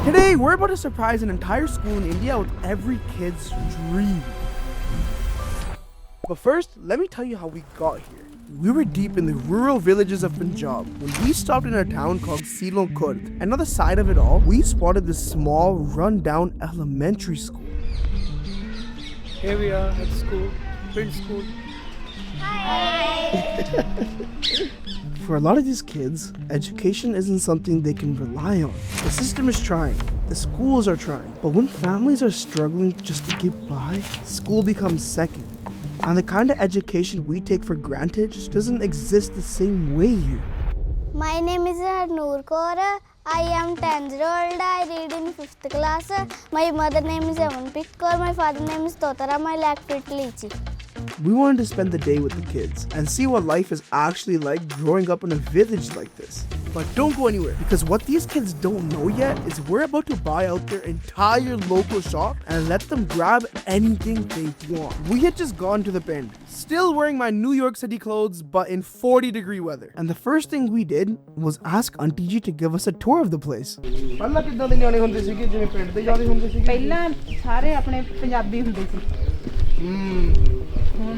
Today, we're about to surprise an entire school in India with every kid's dream. But first, let me tell you how we got here. We were deep in the rural villages of Punjab when we stopped in a town called Silon Kurd. And on the side of it all, we spotted this small, run-down elementary school. Here we are at school, Prince School. Hi! For a lot of these kids, education isn't something they can rely on. The system is trying, the schools are trying, but when families are struggling just to get by, school becomes second. And the kind of education we take for granted just doesn't exist the same way here. My name is Noor Kaur. I am 10-year-old. I read in 5th class. My mother name is Amanpreet Kaur. My father name is Totara. My leg fit Lichi. We wanted to spend the day with the kids and see what life is actually like growing up in a village like this. But don't go anywhere, because what these kids don't know yet is we're about to buy out their entire local shop and let them grab anything they want. We had just gone to the Pind, still wearing my New York City clothes, but in 40-degree weather. And the first thing we did was ask Auntie Ji to give us a tour of the place. ਪਹਿਲਾਂ ਸਾਰੇ ਆਪਣੇ ਪੰਜਾਬੀ ਹੁੰਦੇ ਸੀ ਹੁਣ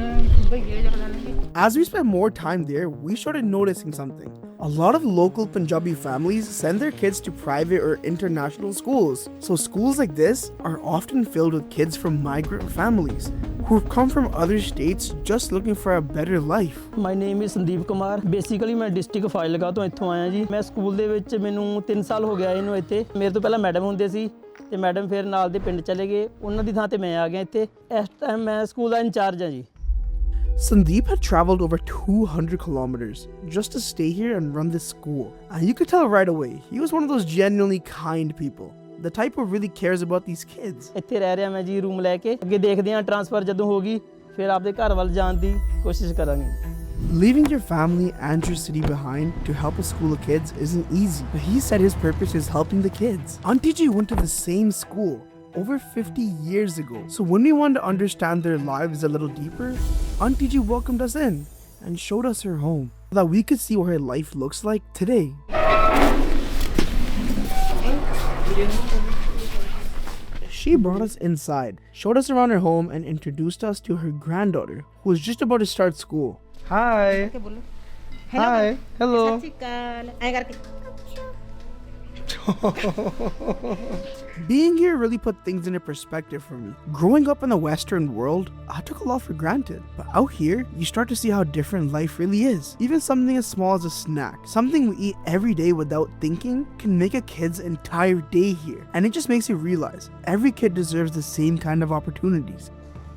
ਭਈਏ ਜਿਆਦਾ ਨਹੀਂ As we spent more time there, we started noticing something. A lot of local Punjabi families send their kids to private or international schools. So schools like this are often filled with kids from migrant families who have come from other states just looking for a better life. My name is Sandeep Kumar. Basically ਮੈਂ district Fazilka ਤੋਂ ਇੱਥੋਂ ਆਇਆ ਜੀ। ਮੈਂ school ਦੇ ਵਿੱਚ ਮੈਨੂੰ 3 ਸਾਲ ਹੋ ਗਿਆ ਇਹਨੂੰ ਇੱਥੇ। ਮੇਰੇ ਤੋਂ ਪਹਿਲਾਂ ਮੈਡਮ ਹੁੰਦੇ ਸੀ ਤੇ ਮੈਡਮ ਫਿਰ ਨਾਲ ਦੇ ਪਿੰਡ ਚਲੇ ਗਏ। ਉਹਨਾਂ ਦੀ ਥਾਂ ਤੇ ਮੈਂ ਆ ਗਿਆ ਇੱਥੇ। ਇਸ ਟਾਈਮ ਮੈਂ ਸਕੂਲ ਦਾ ਇੰਚਾਰਜ ਹਾਂ ਜੀ। Sandeep had traveled over 200 kilometers just to stay here and run this school. And you could tell right away, he was one of those genuinely kind people. The type who really cares about these kids. ਇੱਥੇ ਰਹਿ ਰਿਹਾ ਮੈਂ ਜੀ room ਲੈ ਕੇ। ਅੱਗੇ ਦੇਖਦੇ ਹਾਂ transfer ਜਦੋਂ ਹੋਗੀ ਫਿਰ ਆਪਦੇ ਘਰ ਵੱਲ ਜਾਣ ਦੀ ਕੋਸ਼ਿਸ਼ ਕਰਾਂਗੇ। Leaving your family and your city behind to help a school of kids isn't easy, but he said his purpose is helping the kids. Auntie Ji went to the same school over 50 years ago. So when we wanted to understand their lives a little deeper, Auntie Ji welcomed us in and showed us her home so that we could see what her life looks like today. She brought us inside, showed us around her home, and introduced us to her granddaughter, who was just about to start school. Hi. Hi. Hello. Being here really put things into perspective for me. Growing up in the Western world, I took a lot for granted. But out here, you start to see how different life really is. Even something as small as a snack, something we eat every day without thinking, can make a kid's entire day here. And it just makes you realize every kid deserves the same kind of opportunities.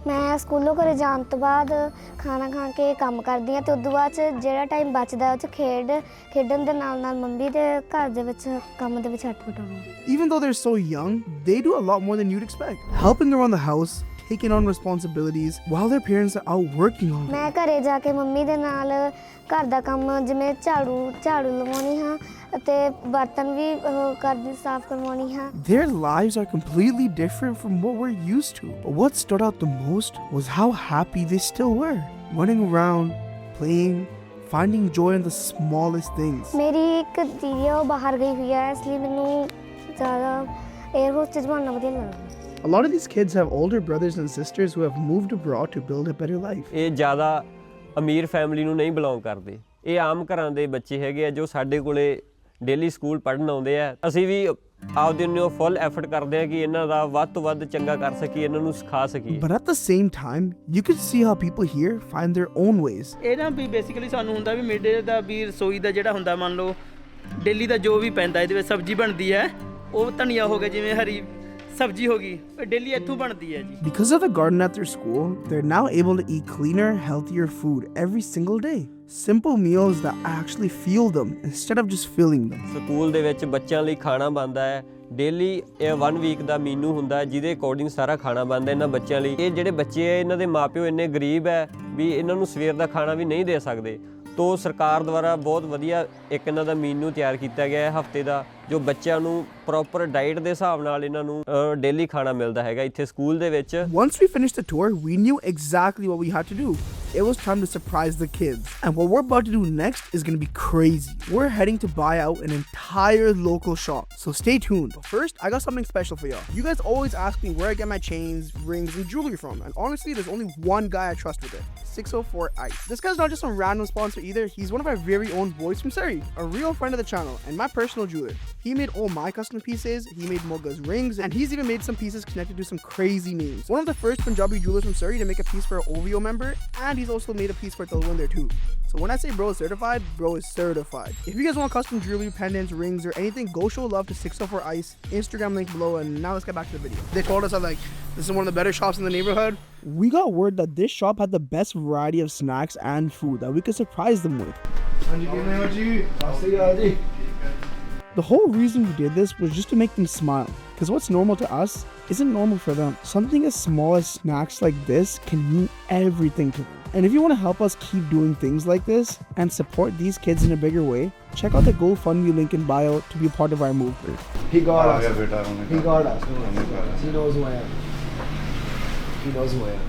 ਮੈਂ ਸਕੂਲੋਂ ਘਰੇ ਜਾਣ ਤੋਂ ਬਾਅਦ ਖਾਣਾ ਖਾ ਕੇ ਕੰਮ ਕਰਦੀ ਹਾਂ ਤੇ ਉਦੋਂ ਬਾਅਦ 'ਚ ਜਿਹੜਾ ਟਾਈਮ ਬਚਦਾ ਉਹ 'ਚ ਖੇਡਣ ਦੇ ਨਾਲ ਮੰਮੀ ਦੇ ਘਰ ਦੇ ਵਿੱਚ ਕੰਮ ਦੇ ਵਿੱਚ ਹੱਥ ਵਟਾਉਣਾ। Even though they're so young, they do a lot more than you'd expect. Helping around the house, taking on responsibilities while their parents are out working on it. ਮੈਂ ਘਰੇ ਜਾ ਕੇ ਮੰਮੀ ਦੇ ਨਾਲ ਘਰ ਦਾ ਕੰਮ ਜਿਵੇਂ ਝਾੜੂ ਲਵਾਉਣੀ ਹਾਂ ਅਤੇ ਬਰਤਨ ਵੀ ਸਾਫ਼ ਕਰਵਾਉਣੀ ਹਾਂ। Their lives are completely different from what we're used to. But what stood out the most was how happy they still were. Running around, playing, finding joy in the smallest things. ਮੇਰੀ ਇੱਕ ਦੀਦੀ ਆ ਉਹ ਬਾਹਰ ਗਈ ਹੋਈ ਹੈ ਇਸ ਲਈ ਮੈਨੂੰ ਜ਼ਿਆਦਾ 에ਅਰ ਹੋਸਟੇਸ ਬਣਨਾ ਵਧੀਆ ਲੱਗਦਾ। A lot of these kids have older brothers and sisters who have moved abroad to build a better life. ਇਹ ਜ਼ਿਆਦਾ ਅਮੀਰ ਫੈਮਿਲੀ ਨੂੰ ਨਹੀਂ ਬਿਲੋਂਗ ਕਰਦੇ। ਇਹ ਆਮ ਘਰਾਂ ਦੇ ਬੱਚੇ ਹੈਗੇ ਆ ਜੋ ਸਾਡੇ ਕੋਲੇ ਡੇਲੀ ਸਕੂਲ ਪੜ੍ਹਨ ਆਉਂਦੇ ਆ। ਅਸੀਂ ਵੀ ਆਪਦੇ ਨੂੰ ਫੁੱਲ ਐਫਰਟ ਕਰਦੇ ਆ ਕਿ ਇਹਨਾਂ ਦਾ ਵੱਧ ਤੋਂ ਵੱਧ ਚੰਗਾ ਕਰ ਸਕੀਏ, ਇਹਨਾਂ ਨੂੰ ਸਿਖਾ ਸਕੀਏ। But at the same time, you could see how people here find their own ways. ਇਹ ਨਾ ਵੀ ਬੇਸਿਕਲੀ ਸਾਨੂੰ ਹੁੰਦਾ ਵੀ ਮਿਡੇ ਦਾ ਵੀ ਰਸੋਈ ਦਾ ਜਿਹੜਾ ਹੁੰਦਾ ਮੰਨ ਲਓ ਡੇਲੀ ਦਾ ਜੋ ਵੀ ਪੈਂਦਾ ਇਹਦੇ ਵਿੱਚ ਸਬਜ਼ੀ ਬਣਦੀ ਹੈ ਉਹ ਧਨੀਆ ਹੋ ਗਿਆ ਜਿਵੇਂ ਹਰੀ ਸਬਜ਼ੀ ਹੋ ਗਈ ਡੇਲੀ ਇੱਥੋਂ ਬਣਦੀ ਹੈ ਜੀ। Because of the garden at their school, they're now able to eat cleaner, healthier food every single day. Simple meals that actually fuel them instead of just filling them. School ਦੇ ਵਿੱਚ ਬੱਚਿਆਂ ਲਈ ਖਾਣਾ ਬਣਦਾ ਹੈ ਡੇਲੀ। ਇਹ 1 week ਦਾ ਮੀਨੂ ਹੁੰਦਾ ਜਿਹਦੇ ਅਕੋਰਡਿੰਗ ਸਾਰਾ ਖਾਣਾ ਬਣਦਾ ਇਹਨਾਂ ਬੱਚਿਆਂ ਲਈ। ਇਹ ਜਿਹੜੇ ਬੱਚੇ ਹੈ ਇਹਨਾਂ ਦੇ ਮਾਪਿਓ ਇੰਨੇ ਗਰੀਬ ਹੈ ਵੀ ਇਹਨਾਂ ਨੂੰ ਸਵੇਰ ਦਾ ਖਾਣਾ ਵੀ ਨਹੀਂ ਦੇ ਸਕਦੇ। ਤੋ ਸਰਕਾਰ ਦੁਆਰਾ ਬਹੁਤ ਵਧੀਆ ਇੱਕ ਇਹਨਾਂ ਦਾ ਮੀਨੂ ਤਿਆਰ ਕੀਤਾ ਗਿਆ ਹੈ ਹਫਤੇ ਦਾ ਜੋ ਬੱਚਿਆਂ ਨੂੰ ਪ੍ਰੋਪਰ ਡਾਈਟ ਦੇ ਹਿਸਾਬ ਨਾਲ ਇਹਨਾਂ ਨੂੰ ਡੇਲੀ ਖਾਣਾ ਮਿਲਦਾ ਹੈਗਾ ਇੱਥੇ ਸਕੂਲ ਦੇ ਵਿੱਚ। Once we finished the tour, we knew exactly what we had to do. it was time to surprise the kids. And what we're about to do next is gonna be crazy. We're heading to buy out an entire local shop, so stay tuned. But first, I got something special for y'all. You guys always ask me where I get my chains, rings, and jewelry from, and honestly, there's only one guy I trust with it. 604 Ice. This guy's not just some random sponsor either, he's one of our very own boys from Surrey, a real friend of the channel, and my personal jeweler. He made all my custom pieces, he made Moga's rings, and he's even made some pieces connected to some crazy names. One of the first Punjabi jewelers from Surrey to make a piece for an OVO member, and he's also made a piece for Talwin there too. So when I say bro is certified, bro is certified. If you guys want custom jewelry, pendants, rings, or anything, go show love to 604 Ice, Instagram link below, and now let's get back to the video. They told us that like, this is one of the better shops in the neighborhood. We got word that this shop had the best variety of snacks and food that we could surprise them with. The whole reason we did this was just to make them smile, because what's normal to us isn't normal for them. Something as small as snacks like this can mean everything to them. And if you want to help us keep doing things like this and support these kids in a bigger way, check out the GoFundMe link in bio to be a part of our movement. He got us. He got us. He knows who I am. He knows who I am.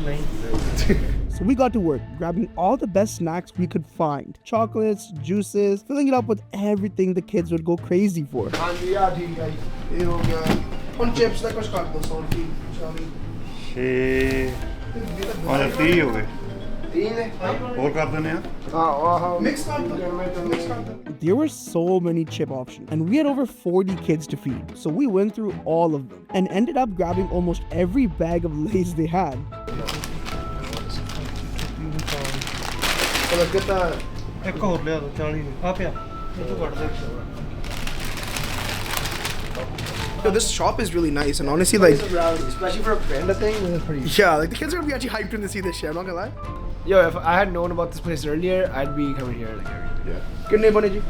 No, So we got to work, grabbing all the best snacks we could find. Chocolates, juices, filling it up with everything the kids would go crazy for. Chips, like 6 5 30 ਹੋ ਗਏ 3 ਨੇ ਹੋਰ ਕਰ ਦਿੰਦੇ ਆ Mix There were so many chip options, and we had over 40 kids to feed, so we went through all of them and ended up grabbing almost every bag of Lay's they had. ਇੱਕ ਹੋਰ ਲਿਆ ਦੋ 40 ਆ ਪਿਆ ਇਹ ਤੋਂ ਕੱਢ ਦੇ Yo, this shop is really nice, and honestly, like, especially for a panda thing, it's pretty. yeah, like the kids are gonna be actually hyped when they see this shit. I'm not gonna lie. Yo, if I had known about this place earlier, I'd be coming here like every day. Yeah. Good name, Boneji.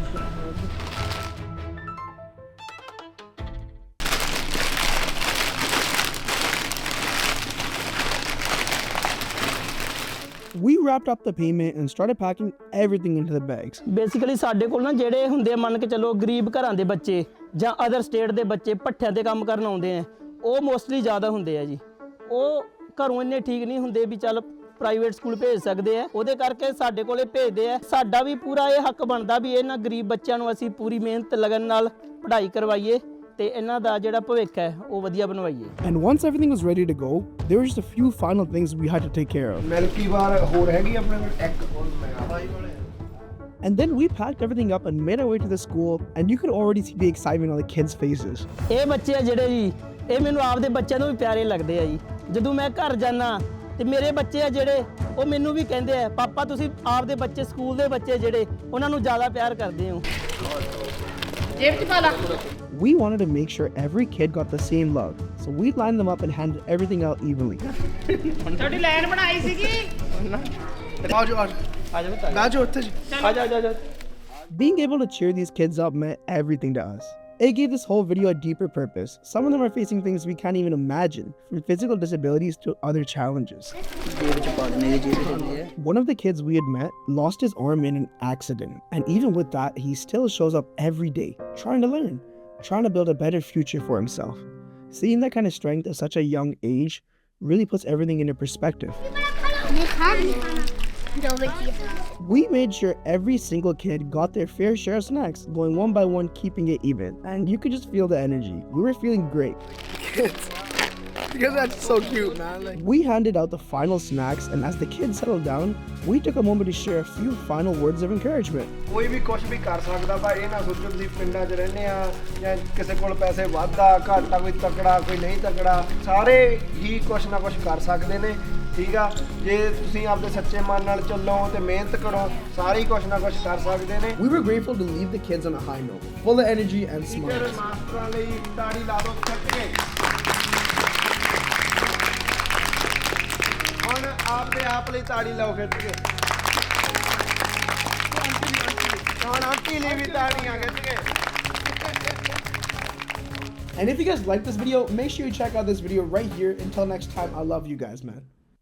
We wrapped up the payment and started packing everything into the bags. Basically ਸਾਡੇ ਕੋਲ ਨਾ ਜਿਹੜੇ ਹੁੰਦੇ ਆ, ਮੰਨ ਕੇ ਚੱਲੋ ਗਰੀਬ ਘਰਾਂ ਦੇ ਬੱਚੇ ਜਾਂ ਅਦਰ ਸਟੇਟ ਦੇ ਬੱਚੇ ਭੱਠਿਆਂ ਤੇ ਕੰਮ ਕਰਨ ਆਉਂਦੇ ਆ, ਉਹ ਮੋਸਟਲੀ ਜ਼ਿਆਦਾ ਹੁੰਦੇ ਆ ਜੀ। ਉਹ ਘਰੋਂ ਇੰਨੇ ਠੀਕ ਨਹੀਂ ਹੁੰਦੇ ਵੀ ਚੱਲ ਪ੍ਰਾਈਵੇਟ ਸਕੂਲ ਭੇਜ ਸਕਦੇ ਆ, ਉਹਦੇ ਕਰਕੇ ਸਾਡੇ ਕੋਲੇ ਭੇਜਦੇ ਆ। ਸਾਡਾ ਵੀ ਪੂਰਾ ਇਹ ਹੱਕ ਬਣਦਾ ਵੀ ਇਹਨਾਂ ਗਰੀਬ ਬੱਚਿਆਂ ਨੂੰ ਅਸੀਂ ਪੂਰੀ ਮਿਹਨਤ ਲਗਨ ਨਾਲ ਪੜ੍ਹਾਈ ਕਰਵਾਈਏ ਤੇ ਇਹਨਾਂ ਦਾ ਜਿਹੜਾ ਭਵਿੱਖ ਹੈ ਉਹ ਵਧੀਆ ਬਣਵਾਈਏ। And once everything was ready to go, there were just a few final things we had to take care of. Milky Bar ਹੋਰ ਹੈਗੀ ਆਪਣੇ ਕੋਲ ਇੱਕ ਹੋਰ ਮੈਂ And then we packed everything up and made our way to the school, and you could already see the excitement on the kids' faces. ਇਹ ਬੱਚੇ ਆ ਜਿਹੜੇ ਜੀ, ਇਹ ਮੈਨੂੰ ਆਪਦੇ ਬੱਚਿਆਂ ਨੂੰ ਵੀ ਪਿਆਰੇ ਲੱਗਦੇ ਆ ਜੀ। ਜਦੋਂ ਮੈਂ ਘਰ ਜਾਣਾ ਤੇ ਮੇਰੇ ਬੱਚੇ ਆ ਜਿਹੜੇ, ਉਹ ਮੈਨੂੰ ਵੀ ਕਹਿੰਦੇ ਆ ਪਾਪਾ ਤੁਸੀਂ ਆਪਦੇ ਬੱਚੇ ਸਕੂਲ ਦੇ ਬੱਚੇ ਜਿਹੜੇ ਉਹਨਾਂ ਨੂੰ ਜ਼ਿਆਦਾ ਪਿਆਰ ਕਰਦੇ ਹੋ। ਜੇਬ 'ਚ ਪਾ ਲਾ। We wanted to make sure every kid got the same love, so we lined them up and handed everything out evenly. ਤੁਹਾਡੀ ਲਾਈਨ ਬਣਾਈ ਸੀਗੀ। Being able to cheer these kids up meant everything to us. It gave this whole video a deeper purpose. Some of them are facing things we can't even imagine, from physical disabilities to other challenges. One of the kids we had met lost his arm in an accident, and even with that, he still shows up every day, trying to learn, trying to build a better future for himself. Seeing that kind of strength at such a young age really puts everything into perspective. We made sure every single kid got their fair share of snacks, going one by one, keeping it even. And you could just feel the energy. We were feeling great. Kids, because that's so cute, man. We handed out the final snacks, and as the kids settled down, we took a moment to share a few final words of encouragement. ਕੋਈ ਵੀ ਕੁਝ ਵੀ ਕਰ ਸਕਦਾ ਬਾ ਇਹ ਨਾ ਸੋਚੋ ਤੁਸੀਂ ਪਿੰਡਾਂ 'ਚ ਰਹਿੰਦੇ ਆ ਜਾਂ ਕਿਸੇ ਕੋਲ ਪੈਸੇ ਵਾਧਾ ਘਾਟਾ, ਕੋਈ ਤਕੜਾ ਕੋਈ ਨਹੀਂ ਤਕੜਾ, ਸਾਰੇ ਹੀ ਕੁਝ ਨਾ ਕੁਝ ਕਰ ਸਕਦੇ ਨੇ। ਠੀਕ ਆ, ਜੇ ਤੁਸੀਂ ਆਪਦੇ ਸੱਚੇ ਮਨ ਨਾਲ ਚੱਲੋ ਤੇ ਮਿਹਨਤ ਕਰੋ, ਸਾਰੇ ਹੀ ਕੁਝ ਨਾ ਕੁਝ ਕਰ ਸਕਦੇ ਨੇ। We were grateful to leave the kids on a high note, full of energy and smiles. ਮਾਸਟਰਾਂ ਲਈ ਤਾੜੀ ਲਾ ਦਿਓ ਖਿੱਚ ਕੇ। ਹੁਣ ਆਪਦੇ ਆਪ ਲਈ ਤਾੜੀ ਲਾਓ ਖਿੱਚ ਕੇ। ਹੁਣ ਆਂਟੀ ਲਈ ਵੀ ਤਾੜੀਆਂ ਖਿੱਚ ਕੇ। And if you guys like this video, make sure you check out this video right here. Until next time, I love you guys, man.